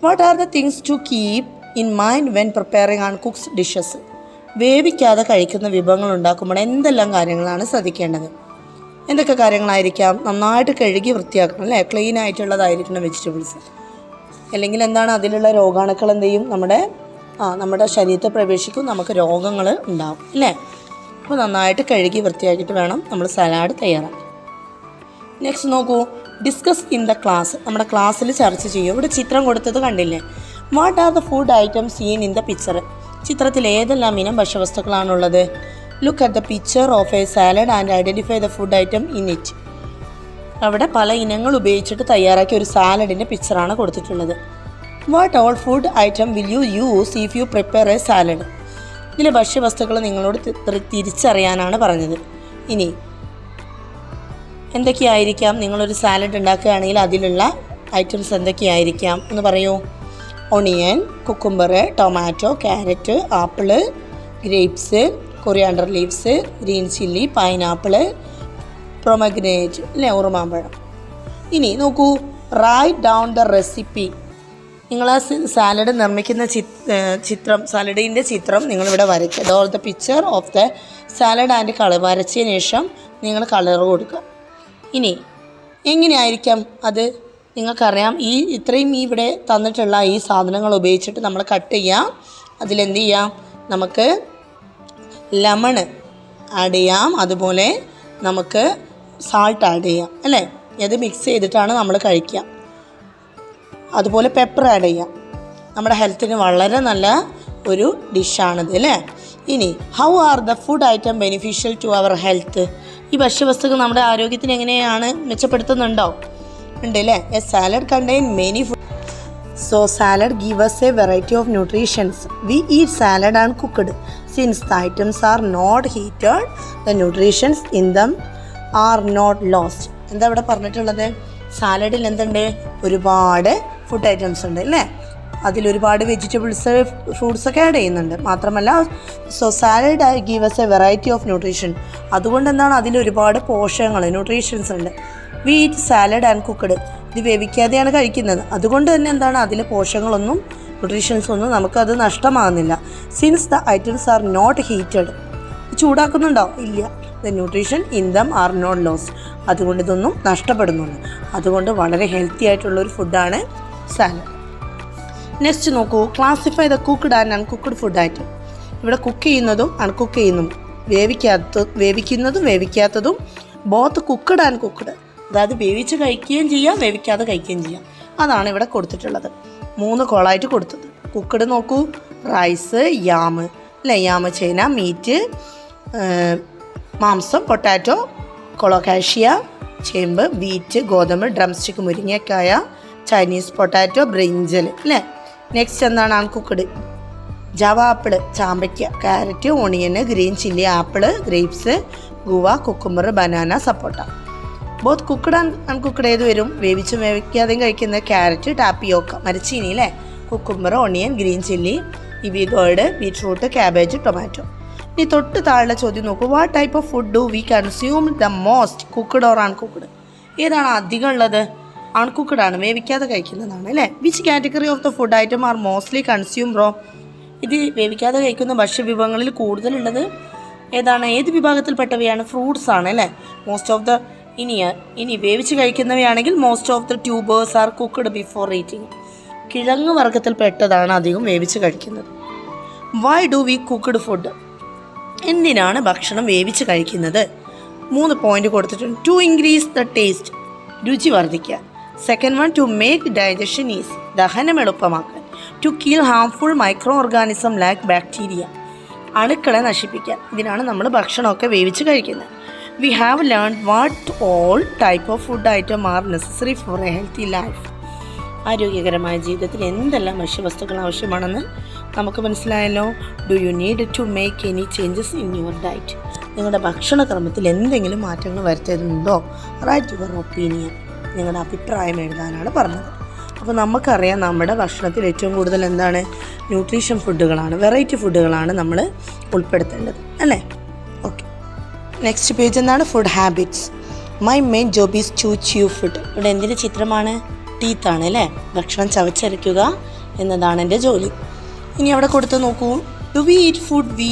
What are the things to keep in mind when preparing uncooked dishes. വേവിക്കാതെ കഴിക്കുന്ന വിഭവങ്ങൾ ഉണ്ടാക്കുമ്പോൾ എന്തെല്ലാം കാര്യങ്ങളാണ് ശ്രദ്ധിക്കേണ്ടത്? എന്തൊക്കെ കാര്യങ്ങളായിരിക്കാം? നന്നായിട്ട് കഴുകി വൃത്തിയാക്കണം അല്ലേ, ക്ലീൻ ആയിട്ടുള്ളതായിരിക്കണം വെജിറ്റബിൾസ്. അല്ലെങ്കിൽ എന്താണ്, അതിലുള്ള രോഗാണുക്കൾ എന്ത് ചെയ്യും, നമ്മുടെ ശരീരത്തെ പ്രവേശിക്കും, നമുക്ക് രോഗങ്ങൾ ഉണ്ടാകും അല്ലേ. അപ്പോൾ നന്നായിട്ട് കഴുകി വൃത്തിയാക്കിയിട്ട് വേണം നമ്മൾ സലാഡ് തയ്യാറാക്കാൻ. നെക്സ്റ്റ് നോക്കൂ, ഡിസ്കസ് ഇൻ ദ ക്ലാസ്. നമ്മുടെ ക്ലാസ്സിൽ ചർച്ച ചെയ്യും. ഇവിടെ ചിത്രം കൊടുത്തത് കണ്ടില്ലേ? What are the food items seen in the picture. ചിത്രത്തിൽ ഏതെല്ലാം ഇനം ഭക്ഷ്യവസ്തുക്കളാണുള്ളത്? Look at the picture of a salad and identify the food item in it. അവിടെ പല ഇനങ്ങൾ ഉപയോഗിച്ചിട്ട് തയ്യാറാക്കിയ ഒരു സാലഡിൻ്റെ പിക്ചറാണ് കൊടുത്തിട്ടുള്ളത്. What all food item will you use if you prepare a salad. ഇതിലെ ഭക്ഷ്യവസ്തുക്കൾ നിങ്ങളോട് തിരിച്ചറിയാനാണ് പറഞ്ഞത്. ഇനി എന്തൊക്കെയായിരിക്കാം നിങ്ങളൊരു സാലഡ് ഉണ്ടാക്കുകയാണെങ്കിൽ അതിലുള്ള ഐറ്റംസ് എന്തൊക്കെയായിരിക്കാം എന്ന് പറയൂ. Onion, cucumber, tomato, carrot, apple, grapes, coriander leaves, green chilli, pineapple, pomegranate അല്ലേ, ഉറുമാമ്പഴം. ഇനി നോക്കൂ, റൈറ്റ് ഡൗൺ ദ റെസിപ്പി. നിങ്ങൾ ആ സാലഡ് നിർമ്മിക്കുന്ന ചിത്രം, സാലഡിൻ്റെ ചിത്രം നിങ്ങളിവിടെ വരയ്ക്കുക. Draw the picture of the salad and colour. വരച്ചതിന് ശേഷം നിങ്ങൾ കളർ കൊടുക്കുക. ഇനി എങ്ങനെയായിരിക്കാം അത്? നിങ്ങൾക്കറിയാം, ഇത്രയും ഇവിടെ തന്നിട്ടുള്ള ഈ സാധനങ്ങൾ ഉപയോഗിച്ചിട്ട് നമ്മൾ കട്ട് ചെയ്യാം. അതിലെന്ത് ചെയ്യാം, നമുക്ക് ലെമൺ ആഡ് ചെയ്യാം, അതുപോലെ നമുക്ക് സാൾട്ട് ആഡ് ചെയ്യാം അല്ലേ. ഇത് മിക്സ് ചെയ്തിട്ടാണ് നമ്മൾ കഴിക്കുക. അതുപോലെ പെപ്പർ ആഡ് ചെയ്യാം. നമ്മുടെ ഹെൽത്തിന് വളരെ നല്ല ഒരു ഡിഷാണിത് അല്ലേ. ഇനി how are the food item beneficial to our health? ഈ ഭക്ഷ്യവസ്തുക്കൾ നമ്മുടെ ആരോഗ്യത്തിന് എങ്ങനെയാണ് മെച്ചപ്പെടുത്തുന്നുണ്ടോ? ഉണ്ട് അല്ലേ? A salad contain many food. So salad gives us a variety of nutritions. We eat salad uncooked. Since the items are not heated, the nutritions in them are not lost. എന്താ ഇവിടെ പറഞ്ഞിട്ടുള്ളത്? സാലഡിൽ എന്തുണ്ട്? ഒരുപാട് ഫുഡ് ഐറ്റംസ് ഉണ്ട് അല്ലേ? അതിലൊരുപാട് vegetables, ഫ്രൂട്ട്സൊക്കെ add ചെയ്യുന്നുണ്ട്. മാത്രമല്ല salad gives a variety of nutrition. അതുകൊണ്ട് എന്താണ്? അതിലൊരുപാട് പോഷകങ്ങൾ, ന്യൂട്രീഷൻസ് ഉണ്ട്. We eat salad and cooked. ഇത് വേവിക്കാതെയാണ് കഴിക്കുന്നത്. അതുകൊണ്ട് തന്നെ എന്താണ്? അതിലെ പോഷകങ്ങളൊന്നും, ന്യൂട്രീഷൻസ് ഒന്നും നമുക്കത് നഷ്ടമാകുന്നില്ല. Since the items are not heated. ചൂടാക്കുന്നുണ്ടോ? ഇല്ല. The nutrition in them are not lost. അതുകൊണ്ട് ഇതൊന്നും നഷ്ടപ്പെടുന്നില്ല. അതുകൊണ്ട് വളരെ ഹെൽത്തി ആയിട്ടുള്ളൊരു ഫുഡാണ് സാലഡ്. നെക്സ്റ്റ് നോക്കൂ, classify the cooked and uncooked food item. ഇവിടെ കുക്ക് ചെയ്യുന്നതും അൺകുക്ക് ചെയ്യുന്നതും, വേവിക്കുന്നതും വേവിക്കാത്തതും, ബോത്ത് കുക്ക്ഡ് ആൻഡ് കുക്ക്ഡ്. അതായത് വേവിച്ച് കഴിക്കുകയും ചെയ്യാം, വേവിക്കാതെ കഴിക്കുകയും ചെയ്യാം. അതാണ് ഇവിടെ കൊടുത്തിട്ടുള്ളത്. 3 കോളായിട്ട് കൊടുത്തത്. കുക്കഡ് നോക്കൂ, റൈസ്, യാമ് അല്ലേ? യാമ്, ചേന, മീറ്റ്, മാംസം, പൊട്ടാറ്റോ, കൊളോക്കാഷ്യ, ചേമ്പ്, വീറ്റ്, ഗോതമ്പ്, ഡ്രം സ്റ്റിക്ക്, മുരിങ്ങക്കായ, ചൈനീസ് പൊട്ടാറ്റോ, ബ്രിഞ്ചൽ അല്ലേ? നെക്സ്റ്റ് എന്താണ്? അൺകുക്കഡ്. ജാവ ആപ്പിൾ, ചാമ്പയ്ക്ക, carrot, onion, green chilli, apple, grapes, guava, cucumber, banana, sapota. Both cooked and uncooked ഏത് വരും? വേവിച്ചും വേവിക്കാതെയും കഴിക്കുന്ന ക്യാരറ്റ്, ടാപ്പിയോക്ക, മരച്ചീനി അല്ലേ? Cucumber, onion, green chilli, ivy gourd, beetroot, cabbage, tomato. ഇനി തൊട്ട് താഴെ ചോദ്യം നോക്കൂ, what type of food do we consume the most, cooked or uncooked? ഏതാണ് അധികം ഉള്ളത്? അൺകുക്കഡ് ആണ്, വേവിക്കാതെ കഴിക്കുന്നതാണ് അല്ലേ? Which category of the food item R mostly consume bro? ഇത് വേവിക്കാതെ കഴിക്കുന്ന ഭക്ഷ്യവിഭവങ്ങളിൽ കൂടുതലുള്ളത് ഏതാണ്? ഏത് വിഭാഗത്തിൽപ്പെട്ടവയാണ്? ഫ്രൂട്ട്സ് ആണ് അല്ലേ? മോസ്റ്റ് ഓഫ് ദ ഇനി വേവിച്ച് കഴിക്കുന്നവയാണെങ്കിൽ most of the tubers are cooked before eating. കിഴങ്ങ് വർഗ്ഗത്തിൽപ്പെട്ടതാണ് അധികം വേവിച്ച് കഴിക്കുന്നത്. Why do we cooked food? എന്തിനാണ് ഭക്ഷണം വേവിച്ച് കഴിക്കുന്നത്? 3 പോയിന്റ് കൊടുത്തിട്ടുണ്ട്. ടു ഇൻക്രീസ് ദ ടേസ്റ്റ്, രുചി വർദ്ധിക്കാൻ. Second one, to make digestion easy, ദഹനം എളുപ്പമാക്കാൻ. To kill harmful microorganism like bacteria, അണുക്കളെ നശിപ്പിക്കാൻ. ഇതിനാണ് നമ്മൾ ഭക്ഷണമൊക്കെ വേവിച്ച് കഴിക്കുന്നത്. We have learned what all type of food item are necessary for a healthy life. ആരോഗ്യകരമായ ജീവിതത്തിൽ എന്തെല്ലാം ഭക്ഷ്യവസ്തുക്കൾ ആവശ്യമാണെന്ന് നമുക്ക് മനസ്സിലായല്ലോ. Do you need to make any changes in your diet? നിങ്ങളുടെ ഭക്ഷണക്രമത്തിൽ എന്തെങ്കിലും മാറ്റങ്ങൾ വരുത്തേണ്ടതുണ്ടോ? Write your opinion. നിങ്ങളുടെ അഭിപ്രായം എഴുതാനാണ് പറഞ്ഞത്. അപ്പോൾ നമുക്കറിയാം നമ്മുടെ ഭക്ഷണത്തിൽ ഏറ്റവും കൂടുതൽ എന്താണ്? ന്യൂട്രീഷൻ ഫുഡുകളാണ്, വെറൈറ്റി ഫുഡുകളാണ് നമ്മൾ ഉൾപ്പെടുത്തേണ്ടത് അല്ലേ? ഓക്കെ, നെക്സ്റ്റ് പേജ് എന്താണ്? Food habits. My main job is to chew food. ഇവിടെ എന്തിൻ്റെ ചിത്രമാണ്? ടീത്താണ് അല്ലേ? ഭക്ഷണം ചവച്ചരയ്ക്കുക എന്നതാണ് എൻ്റെ ജോലി. ഇനി അവിടെ കൊടുത്ത് നോക്കൂ, do we eat food we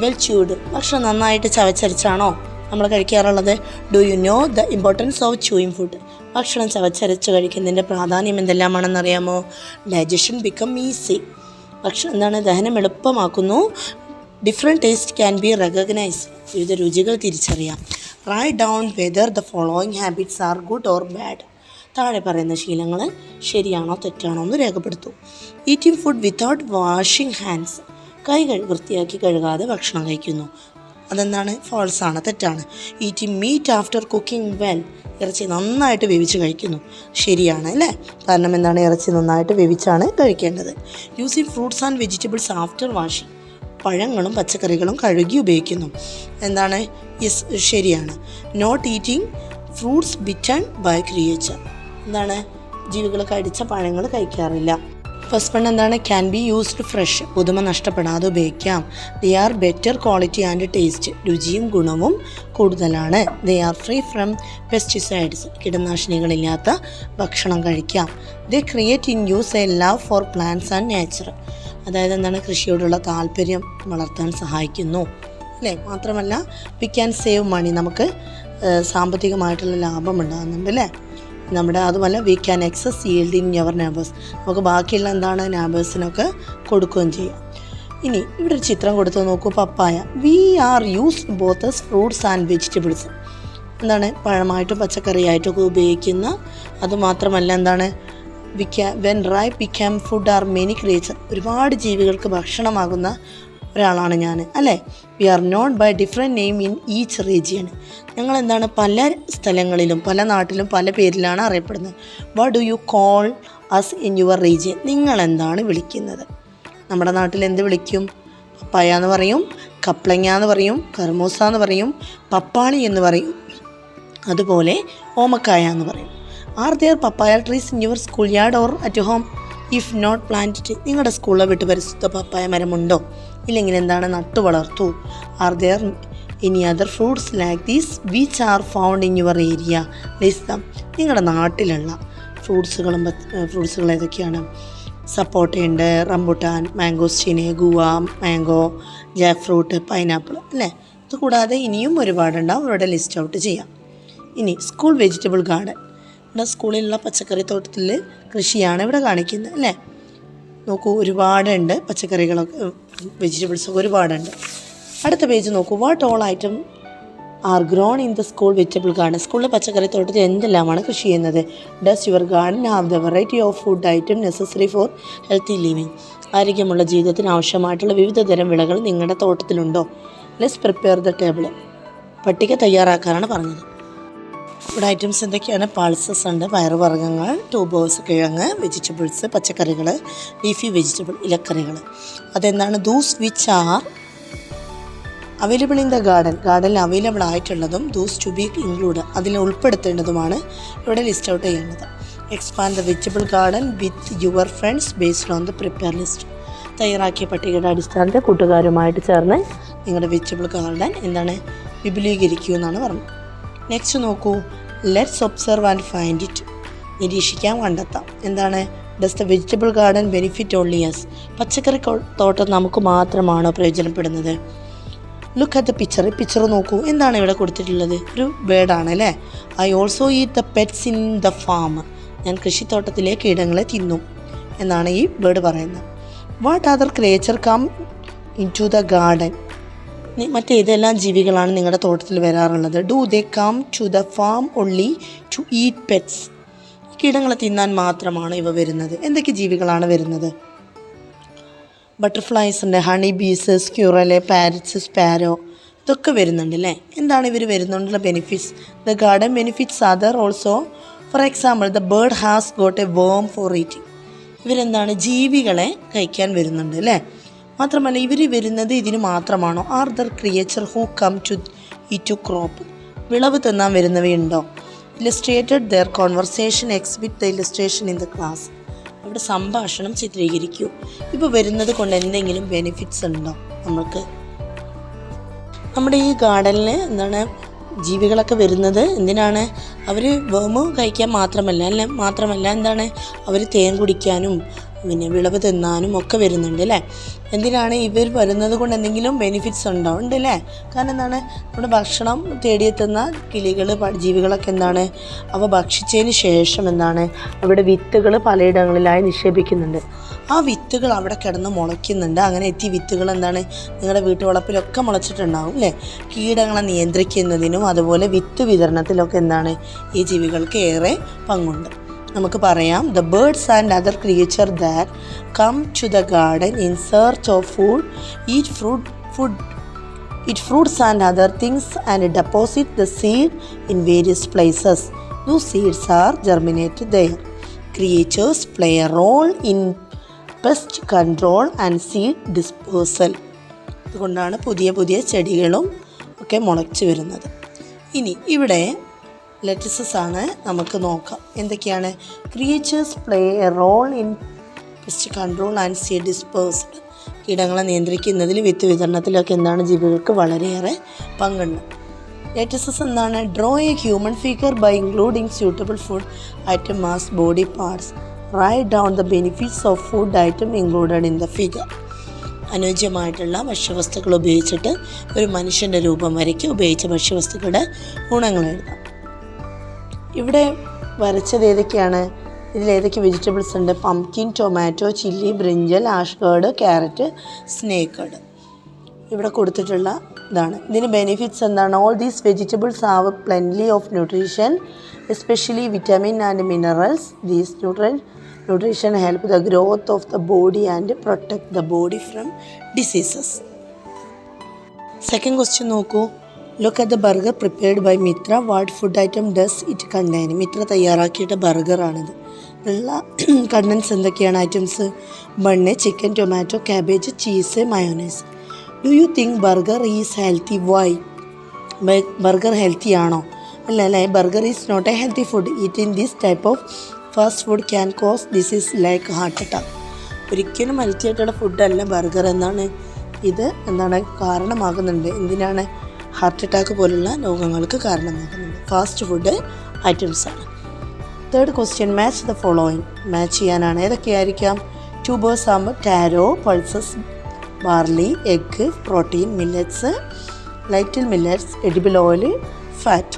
well ച്യൂഡ്? ഭക്ഷണം നന്നായിട്ട് ചവച്ചരച്ചാണോ നമ്മൾ കഴിക്കാറുള്ളത്? Do you know the importance of chewing food? ഭക്ഷണം ചവച്ചരച്ച് കഴിക്കുന്നതിൻ്റെ പ്രാധാന്യം എന്തെല്ലാമാണെന്നറിയാമോ? Digestion become easy. ഭക്ഷണം എന്താണ്? ദഹനം എളുപ്പമാക്കുന്നു. Different taste can be recognise. വിവിധ രുചികൾ തിരിച്ചറിയാം. Write down whether the following habits are good or bad. താഴെ പറയുന്ന ശീലങ്ങൾ ശരിയാണോ തെറ്റാണോ എന്ന് രേഖപ്പെടുത്തൂ. Eating food without washing hands. കൈ വൃത്തിയാക്കി കഴുകാതെ ഭക്ഷണം കഴിക്കുന്നു. അതെന്താണ്? ഫാൾസ് ആണ്, തെറ്റാണ്. Eating meat after cooking well. ഇറച്ചി നന്നായിട്ട് വേവിച്ച് കഴിക്കുന്നു. ശരിയാണ് അല്ലേ? കാരണം എന്താണ്? ഇറച്ചി നന്നായിട്ട് വേവിച്ചാണ് കഴിക്കേണ്ടത്. Using fruits and vegetables after washing. പഴങ്ങളും പച്ചക്കറികളും കഴുകി ഉപയോഗിക്കുന്നു. എന്താണ്? യെസ്, ശരിയാണ്. Not eating fruits bitten by creature. എന്താണ്? ജീവികൾ കടിച്ച പഴങ്ങൾ കഴിക്കാറില്ല. ഫസ്റ്റ് വൺ എന്താണ്? Can be used fresh. പുതുമ നഷ്ടപ്പെടാതെ ഉപയോഗിക്കാം. They are better quality and taste. രുചിയും ഗുണവും കൂടുതലാണ്. They are free from pesticides. കീടനാശിനികളില്ലാത്ത ഭക്ഷണം കഴിക്കാം. They create in us a love for plants and nature. അതായത് എന്താണ്? കൃഷിയോടുള്ള താല്പര്യം വളർത്താൻ സഹായിക്കുന്നു അല്ലേ? മാത്രമല്ല വി ക്യാൻ സേവ് മണി. നമുക്ക് സാമ്പത്തികമായിട്ടുള്ള ലാഭം ഉണ്ടാകുന്നുണ്ട് അല്ലേ? അതുമല്ല we can excess yield in your neighbours. നമുക്ക് ബാക്കിയുള്ള എന്താണ്? നെയ്ബേഴ്സിനൊക്കെ കൊടുക്കുകയും ചെയ്യാം. ഇനി ഇവിടെ ഒരു ചിത്രം കൊടുത്ത് നോക്കൂ, papaya. We are used both as fruits and vegetables. എന്താണ്? പഴമായിട്ടും പച്ചക്കറിയായിട്ടൊക്കെ ഉപയോഗിക്കുന്ന. അതുമാത്രമല്ല എന്താണ്? When ripe become food are many creature. ഒരുപാട് ജീവികൾക്ക് ഭക്ഷണമാകുന്ന ഒരാളാണ് ഞാൻ, അല്ലേ? We are known by different name in each region. ഞങ്ങൾ എന്താണ് പല സ്ഥലങ്ങളിലും പല നാട്ടിലും പല പേരിലാണ് അറിയപ്പെടുന്നത്. What do you call us in your region? നിങ്ങൾ എന്താണ് വിളിക്കുന്നത്? നമ്മുടെ നാട്ടിൽ എന്ത് വിളിക്കും? പപ്പായ എന്ന് പറയും, കപ്ലങ്ങ എന്ന് പറയും, കർമൂസ എന്ന് പറയും, പപ്പാളി എന്ന് പറയും, അതുപോലെ ഓമക്കായ എന്ന് പറയും. Are there papaya trees in your school yard or at home? If not planted, നിങ്ങളുടെ സ്കൂളിലെ വീട്ടു പരിശുദ്ധ പപ്പായ മരമുണ്ടോ? ഇല്ലെങ്കിൽ എന്താണ് നട്ടു വളർത്തു? Are there any other fruits like these which are found in your area? List them. നിങ്ങളുടെ നാട്ടിലുള്ള ഫ്രൂട്ട്സുകൾ ഏതൊക്കെയാണ്? സപ്പോട്ടയുണ്ട്, rambutan, mangosteen, guava, mango, jackfruit, pineapple, അല്ലേ? ഇത് കൂടാതെ ഇനിയും ഒരുപാടുണ്ടാവും, ഇവിടെ ലിസ്റ്റ് ഔട്ട് ചെയ്യാം. ഇനി സ്കൂൾ വെജിറ്റബിൾ ഗാർഡൻ. ഇവിടെ സ്കൂളിലുള്ള പച്ചക്കറി തോട്ടത്തിൽ കൃഷിയാണ് ഇവിടെ കാണിക്കുന്നത്, അല്ലേ? നോക്കൂ, ഒരുപാടുണ്ട് പച്ചക്കറികളൊക്കെ, വെജിറ്റബിൾസൊക്കെ ഒരുപാടുണ്ട്. അടുത്ത പേജ് നോക്കൂ. What all item are grown in the school vegetable garden? സ്കൂളിലെ പച്ചക്കറി തോട്ടത്തിൽ എന്തെല്ലാമാണ് കൃഷി ചെയ്യുന്നത്? Does your garden have the variety of food item necessary for healthy living? ആരോഗ്യമുള്ള ജീവിതത്തിന് ആവശ്യമായിട്ടുള്ള വിവിധ തരം വിളകൾ നിങ്ങളുടെ തോട്ടത്തിലുണ്ടോ? Let's prepare the table. പട്ടിക തയ്യാറാക്കാനാണ് പറഞ്ഞത്. ഇവിടെ ഐറ്റംസ് എന്തൊക്കെയാണ്? പൾസസ് ഉണ്ട്, പയറുവർഗ്ഗങ്ങൾ, ട്യൂബേഴ്സ്, കിഴങ്ങ്, വെജിറ്റബിൾസ്, പച്ചക്കറികൾ, ലീഫി വെജിറ്റബിൾ, ഇലക്കറികൾ. അതെന്താണ്? Those which are available in the ഗാർഡനിൽ അവൈലബിൾ ആയിട്ടുള്ളതും ദൂസ് ടു ബി ഇൻക്ലൂഡ്, അതിൽ ഉൾപ്പെടുത്തേണ്ടതുമാണ് ഇവിടെ ലിസ്റ്റ് ഔട്ട് ചെയ്യേണ്ടത്. Expand the vegetable garden with your friends based on the prepare list. തയ്യാറാക്കിയ പട്ടികയുടെ അടിസ്ഥാനത്തിൽ കൂട്ടുകാരുമായിട്ട് ചേർന്ന് നിങ്ങളുടെ വെജിറ്റബിൾ ഗാർഡൻ എന്താണ് വിപുലീകരിക്കൂ എന്നാണ് പറഞ്ഞത്. നെക്സ്റ്റ് നോക്കൂ. Let's observe and find it. നിരീക്ഷിക്കാം, കണ്ടെത്താം. എന്താണ്? Does the vegetable garden benefit only us? പച്ചക്കറി തോട്ടം നമുക്ക് മാത്രമാണോ പ്രയോജനപ്പെടുന്നത്? ലുക്ക് അറ്റ് ദ പിക്ചർ നോക്കൂ. എന്താണ് ഇവിടെ കൊടുത്തിട്ടുള്ളത്? ഒരു ബേർഡാണ്, അല്ലേ? I also eat the pests in the farm. ഞാൻ കൃഷിത്തോട്ടത്തിലെ കീടങ്ങളെ തിന്നു എന്നാണ് ഈ ബേർഡ് പറയുന്നത്. What other creature come into the garden? മറ്റേതെല്ലാം ജീവികളാണ് നിങ്ങളുടെ തോട്ടത്തിൽ വരാറുള്ളത്? Do they come to the farm only to eat pests? കീടങ്ങളെ തിന്നാൻ മാത്രമാണ് ഇവ വരുന്നത്. എന്തൊക്കെ ജീവികളാണ് വരുന്നത്? ബട്ടർഫ്ലൈസ് ഉണ്ട്, honey bees, squirrel, parrots, sparrow, ഇതൊക്കെ വരുന്നുണ്ട്, അല്ലേ? എന്താണ് ഇവർ വരുന്നുണ്ടുള്ള benefits? The garden benefits other also. For example, the bird has got a worm for eating. ഇവരെന്താണ്? ജീവികളെ കഴിക്കാൻ വരുന്നുണ്ട്, അല്ലേ? മാത്രമല്ല ഇവർ വരുന്നത് ഇതിന് മാത്രമാണോ? Are there creature who come to eat crop? വിളവ് തിന്നാൻ വരുന്നവയുണ്ടോ? Illustrated their conversation exhibit the illustration in the class. അവിടെ സംഭാഷണം ചിത്രീകരിക്കൂ. ഇപ്പോൾ വരുന്നത് കൊണ്ട് എന്തെങ്കിലും ബെനിഫിറ്റ്സ് ഉണ്ടോ നമുക്ക്? നമ്മുടെ ഈ ഗാർഡനിൽ എന്താണ് ജീവികളൊക്കെ വരുന്നത് എന്തിനാണ്? അവർ വേമ് കഴിക്കാൻ മാത്രമല്ല എന്താണ്, അവർ തേൻ കുടിക്കാനും പിന്നെ വിളവ് തിന്നാനും ഒക്കെ വരുന്നുണ്ട്, അല്ലേ? എന്തിനാണ് ഇവർ വരുന്നത് കൊണ്ട് എന്തെങ്കിലും ബെനിഫിറ്റ്സ് ഉണ്ടോ? ഉണ്ട്, അല്ലേ? കാരണം എന്താണ്, നമ്മുടെ ഭക്ഷണം തേടിയെത്തുന്ന ജീവികളൊക്കെ എന്താണ്, അവ ഭക്ഷിച്ചതിന് ശേഷം എന്താണ്, അവിടെ വിത്തുകൾ പലയിടങ്ങളിലായി നിക്ഷേപിക്കുന്നുണ്ട്. ആ വിത്തുകൾ അവിടെ കിടന്ന് മുളയ്ക്കുന്നുണ്ട്. അങ്ങനെ എത്തിയ വിത്തുകൾ എന്താണ്, നിങ്ങളുടെ വീട്ടുവളപ്പിലൊക്കെ മുളച്ചിട്ടുണ്ടാവും, അല്ലേ? കീടങ്ങളെ നിയന്ത്രിക്കുന്നതിനും അതുപോലെ വിത്ത് വിതരണത്തിലൊക്കെ എന്താണ് ഈ ജീവികൾക്ക് ഏറെ പങ്കുണ്ട്. നമുക്ക് പറയാം, the birds and other creature that come to the garden in search of food eat fruits and other things and deposit the seed in various places. Those seeds are germinated there. Creatures play a role in pest control and seed dispersal. അതുകൊണ്ടാണ് പുതിയ പുതിയ ചെടികളും ഒക്കെ മുളച്ചു വരുന്നത്. ഇനി ഇവിടെ ലെറ്റസസ് ആണ്, നമുക്ക് നോക്കാം എന്തൊക്കെയാണ്. Creatures play a role in pest control and seed dispersal. കീടങ്ങളെ നിയന്ത്രിക്കുന്നതിൽ വിത്ത് വിതരണത്തിലൊക്കെ എന്താണ് ജീവികൾക്ക് വളരെയേറെ പങ്കുണ്ട്. ലെറ്റസസ് എന്താണ്? Draw a human figure by including suitable food item as body parts. Write down the benefits of food item included in the figure. അനുയോജ്യമായിട്ടുള്ള ഭക്ഷ്യവസ്തുക്കൾ ഉപയോഗിച്ചിട്ട് ഒരു മനുഷ്യൻ്റെ രൂപം വരയ്ക്കുക. ഉപയോഗിച്ച ഭക്ഷ്യവസ്തുക്കളുടെ ഗുണങ്ങൾ എഴുതാം. ഇവിടെ വരച്ചത് ഏതൊക്കെയാണ്? ഇതിലേതൊക്കെ വെജിറ്റബിൾസ് ഉണ്ട്? Pumpkin, tomato, chilli, brinjal, ash gourd, carrot, snake gourd. ഇവിടെ കൊടുത്തിട്ടുള്ള ഇതാണ്. ഇതിന് ബെനിഫിറ്റ്സ് എന്താണ്? All these vegetables have plenty of nutrition, especially vitamin and minerals. These nutrition help the growth of the body and protect the body from diseases. Second question നോക്കൂ. Look at the burger prepared by Mitra. What food item does it contain? Mitra തയ്യാറാക്കിയിട്ട് ബർഗറാണിത്. ഉള്ള contents എന്തൊക്കെയാണ് items? Bun, chicken, tomato, cabbage, cheese, mayonnaise. Do you think burger is healthy? Why? Burger healthy ആണോ? അല്ലേ. Burger is not a healthy food. Eating this type of fast food can cause disease like heart attack. ഒരിക്കലും healthy ആയിട്ടുള്ള ഫുഡല്ല burger. ഇത് കാരണമാകുന്നുണ്ട്. എന്തിനാണ്? Heart attack പോലുള്ള രോഗങ്ങൾക്ക് കാരണമാകുന്നുണ്ട്. ഫാസ്റ്റ് ഫുഡ് ഐറ്റംസാണ്. Third question, match the following. Match ചെയ്യാനാണ്. ഏതൊക്കെയായിരിക്കാം? ട്യൂബേഴ്സ് ആകുമ്പോൾ taro, pulses, barley, egg, protein, millets, little millets, edible oil, fat.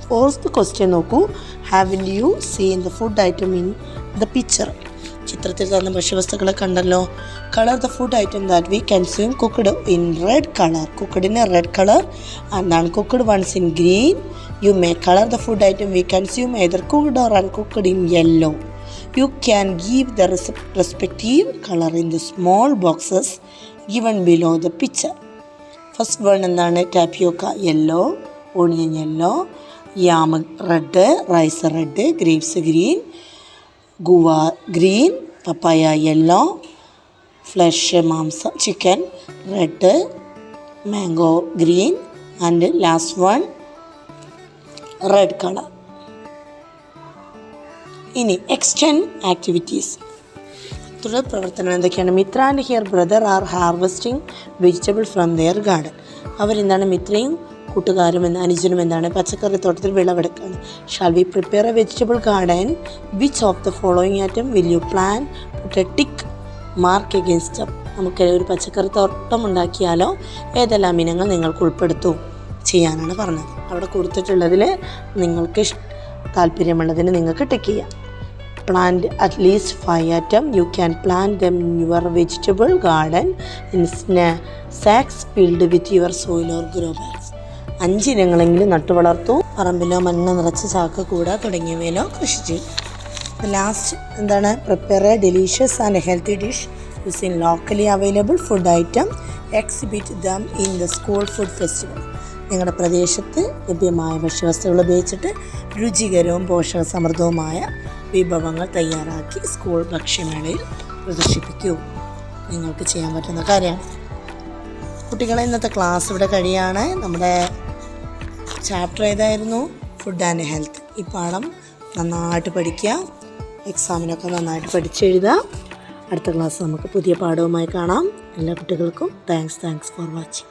Fourth question നോക്കൂ. Have you seen the food item in the picture? ചിത്രത്തിൽ തന്ന ഭക്ഷ്യവസ്തുക്കളെ കണ്ടല്ലോ. Colour the food item that we consume cooked in red colour. കുക്ക്ഡിന് red colour. എന്താണ് cooked ones in green. You may colour the food item V consume either cooked or uncooked in yellow. You can give the respective color in the small boxes given below the picture. First one എന്താണ്? Tapioca yellow, onion yellow, yam red, rice red, grapes green, guava green, papaya yellow, flesh മാംസം chicken red, mango green and last one red colour. ഇനി extend activities. തുടർ പ്രവർത്തനം എന്തൊക്കെയാണ്? Mitra and her brother are harvesting vegetable from their garden. അവരെന്താണ്? മിത്രയും കൂട്ടുകാരും അനുജനും എന്താണ്? പച്ചക്കറി തോട്ടത്തിൽ വിളവെടുക്കുകയാണ്. Shall we prepare a vegetable garden? Which of the following item will you plan? Put a tick mark against. നമുക്ക് ഒരു പച്ചക്കറി തോട്ടം ഉണ്ടാക്കിയാലോ ഏതെല്ലാം ഇനങ്ങൾ നിങ്ങൾക്ക് ഉൾപ്പെടുത്തും ചെയ്യാനാണ് പറഞ്ഞത്. അവിടെ കൊടുത്തിട്ടുള്ളതിൽ നിങ്ങൾക്ക് താല്പര്യമുള്ളതിന് നിങ്ങൾക്ക് ടിക്ക് ചെയ്യാം. Plant at least 5 items. You can plant them in your vegetable garden in sacks filled with your soil or grow bags. 5 ഇനങ്ങളെങ്കിലും നട്ടു വളർത്തൂ. പറമ്പിലോ മണ്ണ് നിറച്ച ചാക്ക് കൂട തുടങ്ങിയവയിലോ കൃഷി ചെയ്യും. ലാസ്റ്റ് എന്താണ്? Prepare A delicious and healthy dish using locally available food item. Exhibit them in the school food festival. നിങ്ങളുടെ പ്രദേശത്ത് ലഭ്യമായ ഭക്ഷ്യവസ്തുക്കൾ ഉപയോഗിച്ചിട്ട് രുചികരവും പോഷകസമൃദ്ധവുമായ വിഭവങ്ങൾ തയ്യാറാക്കി സ്കൂൾ ഭക്ഷ്യമേളയിൽ പ്രദർശിപ്പിക്കൂ. നിങ്ങൾക്ക് ചെയ്യാൻ പറ്റുന്ന കാര്യമാണ്. കുട്ടികളെ, ഇന്നത്തെ ക്ലാസ് ഇവിടെ കഴിയാണ്. നമ്മുടെ ചാപ്റ്റർ ഏതായിരുന്നു? Food and health. ഈ പാഠം നന്നായിട്ട് പഠിക്കുക. എക്സാമിനൊക്കെ നന്നായിട്ട് പഠിച്ചെഴുതുക. അടുത്ത ക്ലാസ് നമുക്ക് പുതിയ പാഠവുമായി കാണാം. എല്ലാ കുട്ടികൾക്കും താങ്ക്സ് ഫോർ വാച്ചിങ്.